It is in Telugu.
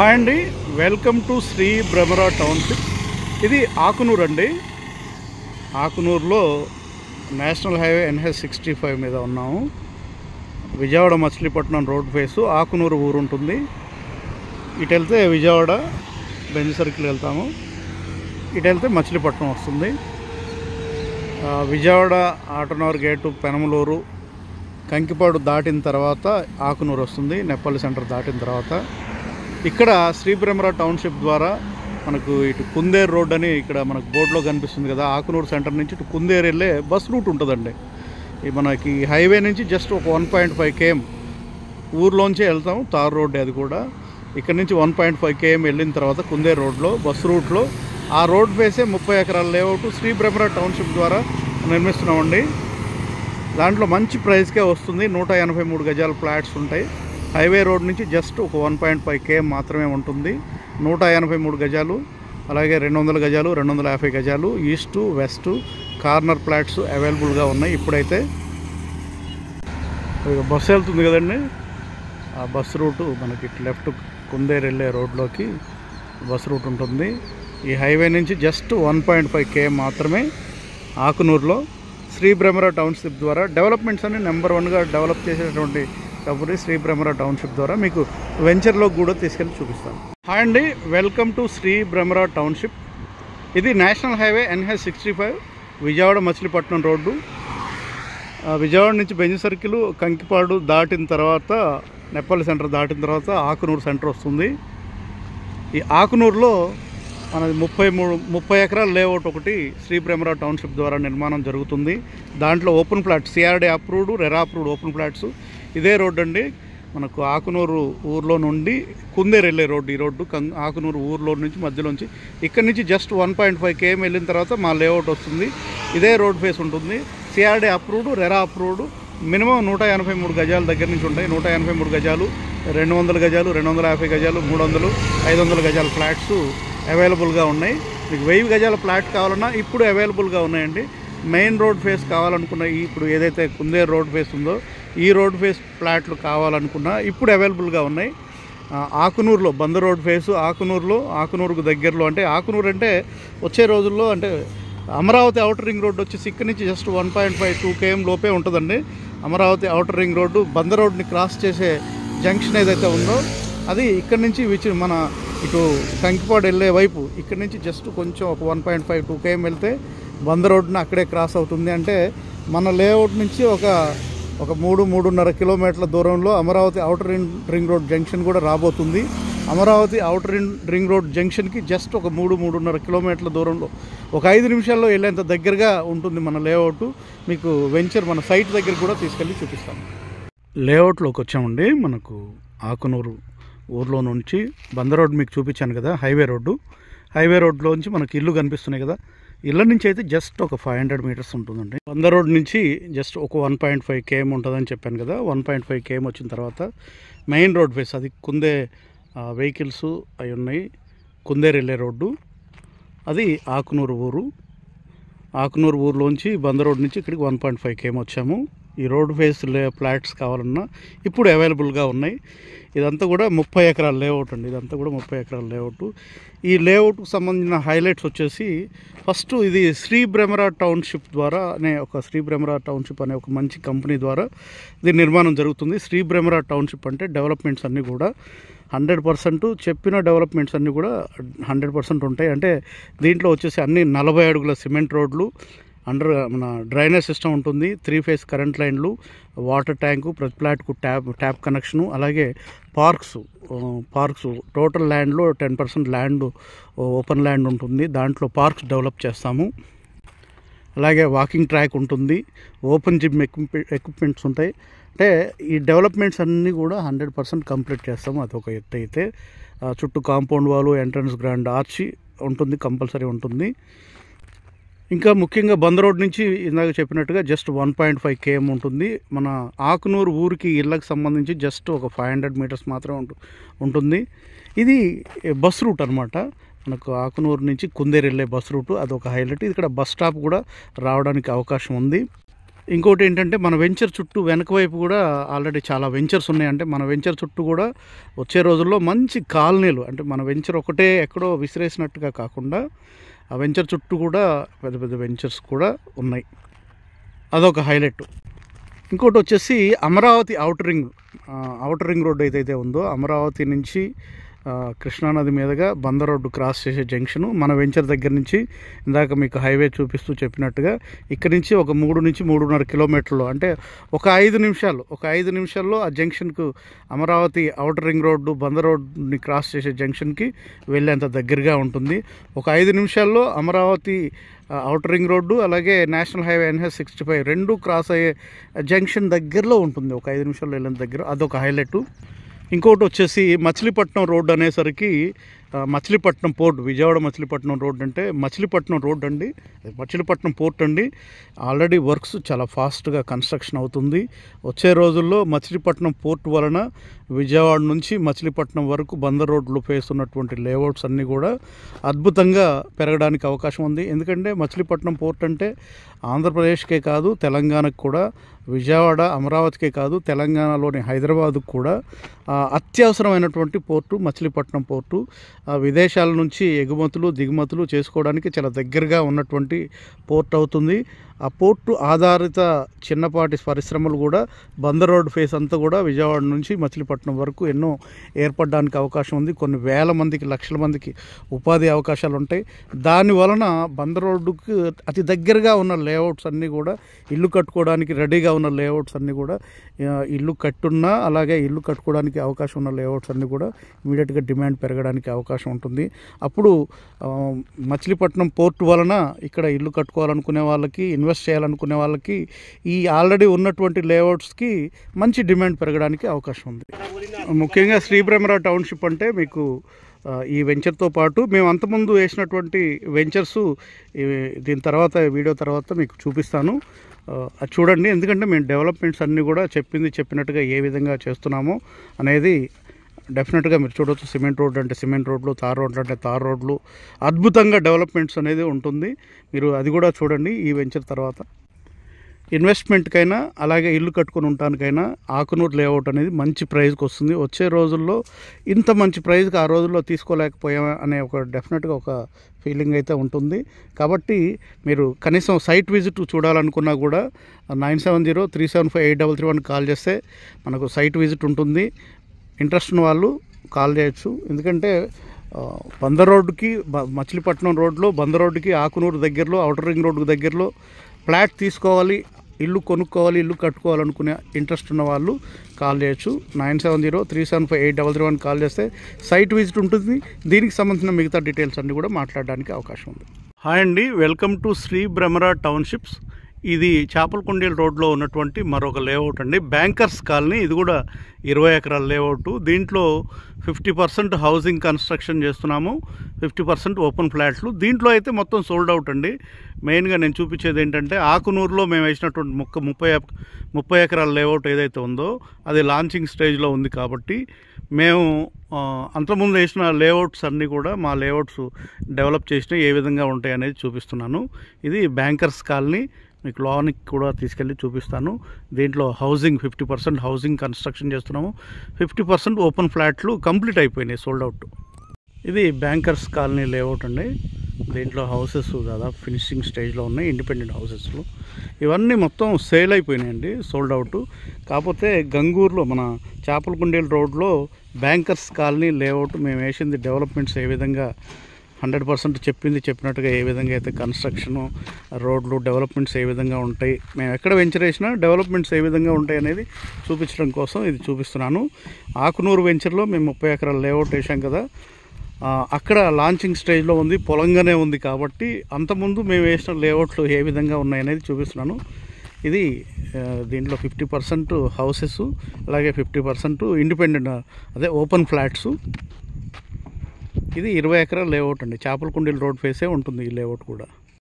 హాయ్ అండి, welcome to Shri Bhramara township. ఇది ఆకునూరు అండి. ఆకునూరులో నేషనల్ హైవే NH65 మీద ఉన్నాము. విజయవాడ మచిలీపట్నం రోడ్ ఫేసు ఆకునూరు ఊరు ఉంటుంది. ఇటు వెళ్తే విజయవాడ బెంజ్ సర్కిల్ వెళ్తాము, ఇటు వెళ్తే మచిలీపట్నం వస్తుంది. విజయవాడ ఆటోనగర్ గేటు, పెనమలూరు, కంకిపాడు దాటిన తర్వాత ఆకునూరు వస్తుంది. నెప్పల్లి సెంటర్ దాటిన తర్వాత ఇక్కడ శ్రీ భ్రమరా టౌన్షిప్ ద్వారా మనకు ఇటు కుందేరు రోడ్ అని ఇక్కడ మనకు బోర్డులో కనిపిస్తుంది కదా, ఆకునూరు సెంటర్ నుంచి ఇటు కుందేరు వెళ్ళే బస్ రూట్ ఉంటుందండి. మనకి హైవే నుంచి జస్ట్ ఒక 1.5 km ఊర్లోంచే వెళ్తాము, తార్ రోడ్ అది కూడా. ఇక్కడ నుంచి 1.5 km వెళ్ళిన తర్వాత కుందేరు రోడ్లో బస్ రూట్లో ఆ రోడ్ వేసే 30 ఎకరాల లేఅవుట్ శ్రీ భ్రమరా టౌన్షిప్ ద్వారా నిర్మిస్తున్నామండి. దాంట్లో మంచి ప్రైస్కే వస్తుంది. 183 గజాల ఫ్లాట్స్ ఉంటాయి. హైవే రోడ్ నుంచి జస్ట్ ఒక 1.5 km మాత్రమే ఉంటుంది. 183 గజాలు, అలాగే 200 గజాలు, 250 గజాలు, ఈస్టు వెస్టు కార్నర్ ఫ్లాట్స్ అవైలబుల్గా ఉన్నాయి. ఇప్పుడైతే బస్సు వెళ్తుంది కదండి, ఆ బస్ రూటు మనకి లెఫ్ట్ కుందేరు వెళ్ళే రోడ్లోకి బస్ రూట్ ఉంటుంది. ఈ హైవే నుంచి జస్ట్ 1.5 km మాత్రమే ఆకునూరులో శ్రీ భ్రమరా టౌన్షిప్ ద్వారా డెవలప్మెంట్స్ అన్ని నెంబర్ 1గా డెవలప్ చేసేటువంటి కంపెనీ శ్రీ భ్రమరా టౌన్షిప్ ద్వారా మీకు వెంచర్లో కూడా తీసుకెళ్ళి చూపిస్తాను. హాయ్ అండి, welcome to Shri Bhramara township. ఇది national highway NH65 Vijayawada Machilipatnam road. Vijayawada నుంచి బెంజ్ సర్కిల్, కంకిపాడు దాటిన తర్వాత నెప్పల్లి సెంటర్ దాటిన తర్వాత ఆకునూరు సెంటర్ వస్తుంది. ఈ ఆకునూరులో మనది 30 ఎకరాల లేఅవుట్ ఒకటి శ్రీ భ్రమరా టౌన్షిప్ ద్వారా నిర్మాణం జరుగుతుంది. దాంట్లో open flats, CRD approved, RERA approved open flats. ఇదే రోడ్డు అండి, మనకు ఆకునూరు ఊర్లో నుండి కుందేరు వెళ్ళే రోడ్డు. ఈ రోడ్డు ఆకునూరు ఊర్లో నుంచి మధ్యలోంచి ఇక్కడ నుంచి జస్ట్ 1.5 km వెళ్ళిన తర్వాత మా లేఅవుట్ వస్తుంది. ఇదే రోడ్ ఫేస్ ఉంటుంది. CRD approved, RERA approved. Minimum 183 గజాల దగ్గర నుంచి ఉంటాయి. 183 గజాలు, 200 గజాలు, 250 గజాలు, 300, 500 గజాల ఫ్లాట్స్ అవైలబుల్గా ఉన్నాయి. మీకు 1000 గజాల ఫ్లాట్ కావాలన్నా ఇప్పుడు అవైలబుల్గా ఉన్నాయండి. మెయిన్ రోడ్ ఫేస్ కావాలనుకున్న, ఇప్పుడు ఏదైతే కుందేరు రోడ్ ఫేస్ ఉందో ఈ రోడ్ ఫేస్ ఫ్లాట్లు కావాలనుకున్నా ఇప్పుడు అవైలబుల్గా ఉన్నాయి. ఆకునూరులో బంద రోడ్ ఫేసు ఆకునూరుకు దగ్గరలో, అంటే ఆకునూరు అంటే వచ్చే రోజుల్లో అంటే అమరావతి ఔటర్ రింగ్ రోడ్డు వచ్చేసి ఇక్కడ నుంచి జస్ట్ 1.5-2 km లోపే ఉంటుందండి. అమరావతి ఔటర్ రింగ్ రోడ్డు బంద రోడ్ని క్రాస్ చేసే జంక్షన్ ఏదైతే ఉందో అది ఇక్కడ నుంచి మన ఇటు కంకిపాడు వెళ్ళే వైపు ఇక్కడ నుంచి జస్ట్ కొంచెం ఒక 1.5-2 km వెళ్తే బంద రోడ్డుని అక్కడే క్రాస్ అవుతుంది. అంటే మన లేఅవుట్ నుంచి ఒక 3-3.5 కిలోమీటర్ల దూరంలో Amaravati outer ring road junction కూడా రాబోతుంది. అమరావతి ఔటర్ రింగ్ రోడ్ జంక్షన్కి జస్ట్ ఒక 3-3.5 కిలోమీటర్ల దూరంలో ఒక 5 నిమిషాల్లో వెళ్ళేంత దగ్గరగా ఉంటుంది మన లేఅవుట్. మీకు వెంచర్ మన సైట్ దగ్గర కూడా తీసుకెళ్ళి చూపిస్తాను. లేఅవుట్లోకి వచ్చామండి. మనకు ఆకునూరు ఊర్లో నుంచి బంద రోడ్ మీకు చూపించాను కదా, హైవే రోడ్లోంచి మనకి ఇల్లు కనిపిస్తున్నాయి కదా, ఇళ్ళ నుంచి అయితే జస్ట్ ఒక 500 మీటర్స్ ఉంటుందండి. బంద రోడ్ నుంచి జస్ట్ ఒక 1.5 km ఉంటుందని చెప్పాను కదా. 1.5 km వచ్చిన తర్వాత మెయిన్ రోడ్ ఫేస్, అది వెహికల్స్ అవి ఉన్నాయి. కుందేరు వెళ్ళే రోడ్డు అది ఆకునూరు ఊరులోంచి బంద రోడ్ నుంచి ఇక్కడికి 1.5 km వచ్చాము. ఈ రోడ్ ఫేస్ ఫ్లాట్స్ కావాలన్నా ఇప్పుడు అవైలబుల్గా ఉన్నాయి. ఇదంతా కూడా 30 ఎకరాల లేఅవుట్ అండి. ఇదంతా కూడా 30 ఎకరాల లేఅవుట్. ఈ లేఅవుట్కి సంబంధించిన హైలైట్స్ వచ్చేసి ఫస్ట్ ఇది శ్రీ భ్రమరా టౌన్షిప్ ద్వారా శ్రీ భ్రమరా టౌన్షిప్ అనే ఒక మంచి కంపెనీ ద్వారా దీని నిర్మాణం జరుగుతుంది. శ్రీ భ్రమరా టౌన్షిప్ అంటే డెవలప్మెంట్స్ అన్నీ కూడా 100% చెప్పిన డెవలప్మెంట్స్ అన్నీ కూడా 100% ఉంటాయి. అంటే దీంట్లో వచ్చేసి అన్ని 40 అడుగుల సిమెంట్ రోడ్లు, మన డ్రైనేజ్ సిస్టమ్ ఉంటుంది, 3 phase కరెంట్ లైన్లు, వాటర్ ట్యాంకు, ప్రతి ఫ్లాట్కు ట్యాప్ కనెక్షను, అలాగే పార్క్స్ టోటల్ ల్యాండ్లో 10% ల్యాండ్ ఓపెన్ ల్యాండ్ ఉంటుంది. దాంట్లో పార్క్స్ డెవలప్ చేస్తాము. అలాగే వాకింగ్ ట్రాక్ ఉంటుంది, ఓపెన్ జిమ్ ఎక్విప్మెంట్స్ ఉంటాయి. అంటే ఈ డెవలప్మెంట్స్ అన్నీ కూడా 100% కంప్లీట్ చేస్తాము. అదొక ఎత్తు అయితే చుట్టూ compound wall, entrance grand arch ఉంటుంది, కంపల్సరీ ఉంటుంది. ఇంకా ముఖ్యంగా బంద రోడ్ నుంచి ఇందాక చెప్పినట్టుగా జస్ట్ 1.5 km ఉంటుంది. మన ఆకునూరు ఊరికి ఇళ్ళకి సంబంధించి జస్ట్ ఒక 500 మీటర్స్ మాత్రమే ఉంటుంది. ఇది బస్ రూట్ అనమాట. మనకు ఆకునూరు నుంచి కుందేరు వెళ్ళే బస్ రూటు, అదొక హైలైట్. ఇక్కడ బస్ స్టాప్ కూడా రావడానికి అవకాశం ఉంది. ఇంకోటి ఏంటంటే మన వెంచర్ చుట్టూ వెనక వైపు కూడా ఆల్రెడీ చాలా వెంచర్స్ ఉన్నాయి. అంటే మన వెంచర్ చుట్టూ కూడా వచ్చే రోజుల్లో మంచి కాలనీలు, అంటే మన వెంచర్ ఒకటే ఎక్కడో విసిరేసినట్టుగా కాకుండా ఆ వెంచర్ చుట్టూ కూడా పెద్ద పెద్ద వెంచర్స్ కూడా ఉన్నాయి. అదొక హైలైట్. ఇంకోటి వచ్చేసి అమరావతి అవుటర్ రింగ్ రోడ్ ఏదైతే ఉందో, అమరావతి నుంచి కృష్ణానది మీదుగా బందర్ రోడ్డు క్రాస్ చేసే జంక్షను మన వెంచర్ దగ్గర నుంచి ఇందాక మీకు హైవే చూపిస్తూ చెప్పినట్టుగా ఇక్కడి నుంచి ఒక 3 నుంచి 3.5 కిలోమీటర్లు, అంటే ఒక 5 నిమిషాల్లో ఆ జంక్షన్కు Amaravati outer ring road Bandar రోడ్డుని క్రాస్ చేసే జంక్షన్కి వెళ్ళేంత దగ్గరగా ఉంటుంది. ఒక 5 నిమిషాల్లో అమరావతి అవుటర్ రింగ్ రోడ్డు అలాగే నేషనల్ హైవే NH-65 రెండు క్రాస్ అయ్యే జంక్షన్ దగ్గరలో ఉంటుంది. ఒక 5 నిమిషాల్లో వెళ్ళేంత దగ్గర, అదొక హైలైట్. ఇంకోటి వచ్చేసి మచిలీపట్నం రోడ్డు అనేసరికి మచిలీపట్నం పోర్ట్, విజయవాడ మచిలీపట్నం రోడ్ అంటే మచిలీపట్నం రోడ్ అండి, మచిలీపట్నం పోర్ట్ అండి. ఆల్రెడీ వర్క్స్ చాలా ఫాస్ట్గా కన్స్ట్రక్షన్ అవుతుంది. వచ్చే రోజుల్లో మచిలీపట్నం పోర్ట్ వలన విజయవాడ నుంచి మచిలీపట్నం వరకు బందర్ రోడ్లో ఫేస్ ఉన్నటువంటి లేఅవుట్స్ అన్నీ కూడా అద్భుతంగా పెరగడానికి అవకాశం ఉంది. ఎందుకంటే మచిలీపట్నం పోర్ట్ అంటే ఆంధ్రప్రదేశ్కే కాదు తెలంగాణకు కూడా, విజయవాడ అమరావతికే కాదు తెలంగాణలోని హైదరాబాద్కు కూడా అత్యవసరమైనటువంటి పోర్టు మచిలీపట్నం పోర్టు. విదేశాల నుంచి ఎగుమతులు దిగుమతులు చేసుకోవడానికి చాలా దగ్గరగా ఉన్నటువంటి పోర్ట్ అవుతుంది. ఆ పోర్టు ఆధారిత చిన్నపాటి పరిశ్రమలు కూడా బందర్ రోడ్ ఫేస్ అంతా కూడా విజయవాడ నుంచి మచిలీపట్నం వరకు ఎన్నో ఏర్పడడానికి అవకాశం ఉంది. కొన్ని వేల మందికి లక్షల మందికి ఉపాధి అవకాశాలు ఉంటాయి. దాని వలన బందర్ రోడ్డుకి అతి దగ్గరగా ఉన్న లేఅవుట్స్ అన్నీ కూడా, ఇల్లు కట్టుకోవడానికి రెడీగా ఉన్న లేఅవుట్స్ అన్నీ కూడా, ఇల్లు కట్టున్నా అలాగే ఇల్లు కట్టుకోవడానికి అవకాశం ఉన్న లేఅవుట్స్ అన్నీ కూడా ఇమీడియట్గా డిమాండ్ పెరగడానికి అవకాశం ఉంటుంది. అప్పుడు మచిలీపట్నం పోర్టు వలన ఇక్కడ ఇల్లు కట్టుకోవాలనుకునే వాళ్ళకి, ఇన్వెస్ట్ చేయాలనుకునే వాళ్ళకి ఈ ఆల్రెడీ ఉన్నటువంటి లేఅవుట్స్కి మంచి డిమాండ్ పెరగడానికి అవకాశం ఉంది. ముఖ్యంగా శ్రీ బ్రహ్మరా టౌన్షిప్ అంటే మీకు ఈ వెంచర్తో పాటు మేము అంతకుముందు వేసినటువంటి వెంచర్స్ దీని తర్వాత వీడియో తర్వాత మీకు చూపిస్తాను, అది చూడండి. ఎందుకంటే మేము డెవలప్మెంట్స్ అన్నీ కూడా చెప్పినట్టుగా ఏ విధంగా చేస్తున్నామో అనేది డెఫినెట్గా మీరు చూడవచ్చు. సిమెంట్ రోడ్ అంటే సిమెంట్ రోడ్లు, తార్ రోడ్లు అంటే తార్ రోడ్లు, అద్భుతంగా డెవలప్మెంట్స్ అనేది ఉంటుంది. మీరు అది కూడా చూడండి. ఈ వెంచర్ తర్వాత ఇన్వెస్ట్మెంట్కైనా అలాగే ఇల్లు కట్టుకొని ఉండటానికైనా ఆకునూరు లేఅవుట్ అనేది మంచి ప్రైస్కి వస్తుంది. వచ్చే రోజుల్లో ఇంత మంచి ప్రైస్కి ఆ రోజుల్లో తీసుకోలేకపోయామా అనే ఒక డెఫినెట్గా ఒక ఫీలింగ్ అయితే ఉంటుంది. కాబట్టి మీరు కనీసం సైట్ విజిట్ చూడాలనుకున్నా కూడా 9703753331 కాల్ చేస్తే మనకు సైట్ విజిట్ ఉంటుంది. ఇంట్రెస్ట్ ఉన్న వాళ్ళు కాల్ చేయొచ్చు. ఎందుకంటే బందర్ రోడ్డుకి మచిలీపట్నం రోడ్లో బందర్ రోడ్డుకి ఆకునూరు దగ్గరలో అవుటర్ రింగ్ రోడ్డుకి దగ్గరలో ఫ్లాట్ తీసుకోవాలి, ఇల్లు కొనుక్కోవాలి, ఇల్లు కట్టుకోవాలనుకునే ఇంట్రెస్ట్ ఉన్న వాళ్ళు కాల్ చేయొచ్చు. 9703753331 కాల్ చేస్తే సైట్ విజిట్ ఉంటుంది. దీనికి సంబంధించిన మిగతా డీటెయిల్స్ అన్నీ కూడా మాట్లాడడానికి అవకాశం ఉంది. హాయ్ అండి, welcome to Sri Brahmara townships. ఇది చేపలకొండేలు రోడ్లో ఉన్నటువంటి మరొక లేఅవుట్ అండి, బ్యాంకర్స్ కాలనీ. ఇది కూడా 20 ఎకరాల లేఅవుట్. దీంట్లో 50% హౌసింగ్ కన్స్ట్రక్షన్ చేస్తున్నాము, 50% ఓపెన్ ఫ్లాట్లు. దీంట్లో అయితే మొత్తం సోల్డ్ అవుట్ అండి. మెయిన్గా నేను చూపించేది ఏంటంటే ఆకునూరులో మేము వేసినటువంటి 30 ఎకరాల లేఅవుట్ ఏదైతే ఉందో అది లాంచింగ్ స్టేజ్లో ఉంది. కాబట్టి మేము అంతకుముందు వేసిన లేఅవుట్స్ అన్నీ కూడా మా లేఅవుట్స్ డెవలప్ చేసిన ఏ విధంగా ఉంటాయి అనేది చూపిస్తున్నాను. ఇది బ్యాంకర్స్ కాలనీ, మీకు లోనికి కూడా తీసుకెళ్ళి చూపిస్తాను. దీంట్లో హౌసింగ్ 50% హౌసింగ్ కన్స్ట్రక్షన్ చేస్తున్నాము, 50% ఓపెన్ ఫ్లాట్లు కంప్లీట్ అయిపోయినాయి, సోల్డ్ అవుట్. ఇది బ్యాంకర్స్ కాలనీ లేఅవుట్ అండి. దీంట్లో హౌసెస్ దాదాపు ఫినిషింగ్ స్టేజ్లో ఉన్నాయి, ఇండిపెండెంట్ హౌసెస్లు. ఇవన్నీ మొత్తం సేల్ అయిపోయినాయండి, సోల్డ్ అవుట్. కాకపోతే గంగూరులో మన చేపలకొండేలు రోడ్లో బ్యాంకర్స్ కాలనీ లేఅవుట్ మేము వేసింది డెవలప్మెంట్స్ ఏ విధంగా 100% చెప్పినట్టుగా ఏ విధంగా అయితే కన్స్ట్రక్షను, రోడ్లు, డెవలప్మెంట్స్ ఏ విధంగా ఉంటాయి, మేము ఎక్కడ వెంచర్ వేసినా డెవలప్మెంట్స్ ఏ విధంగా ఉంటాయి అనేది చూపించడం కోసం ఇది చూపిస్తున్నాను. ఆకునూరు వెంచర్లో మేము 30 ఎకరాల లేఅవుట్ వేసాం కదా, అక్కడ లాంచింగ్ స్టేజ్లో ఉంది, పొలంగానే ఉంది. కాబట్టి అంతకుముందు మేము వేసిన లేఅవుట్లు ఏ విధంగా ఉన్నాయనేది చూపిస్తున్నాను. ఇది దీంట్లో 50% హౌసెస్ అలాగే 50% ఇండిపెండెంట్ అదే ఓపెన్ ఫ్లాట్స్. ఇది 20 ఎకరాల లేఅవుట్ అండి, చేపలకొండేలు రోడ్ ఫేసే ఉంటుంది ఈ లేఅవుట్ కూడా.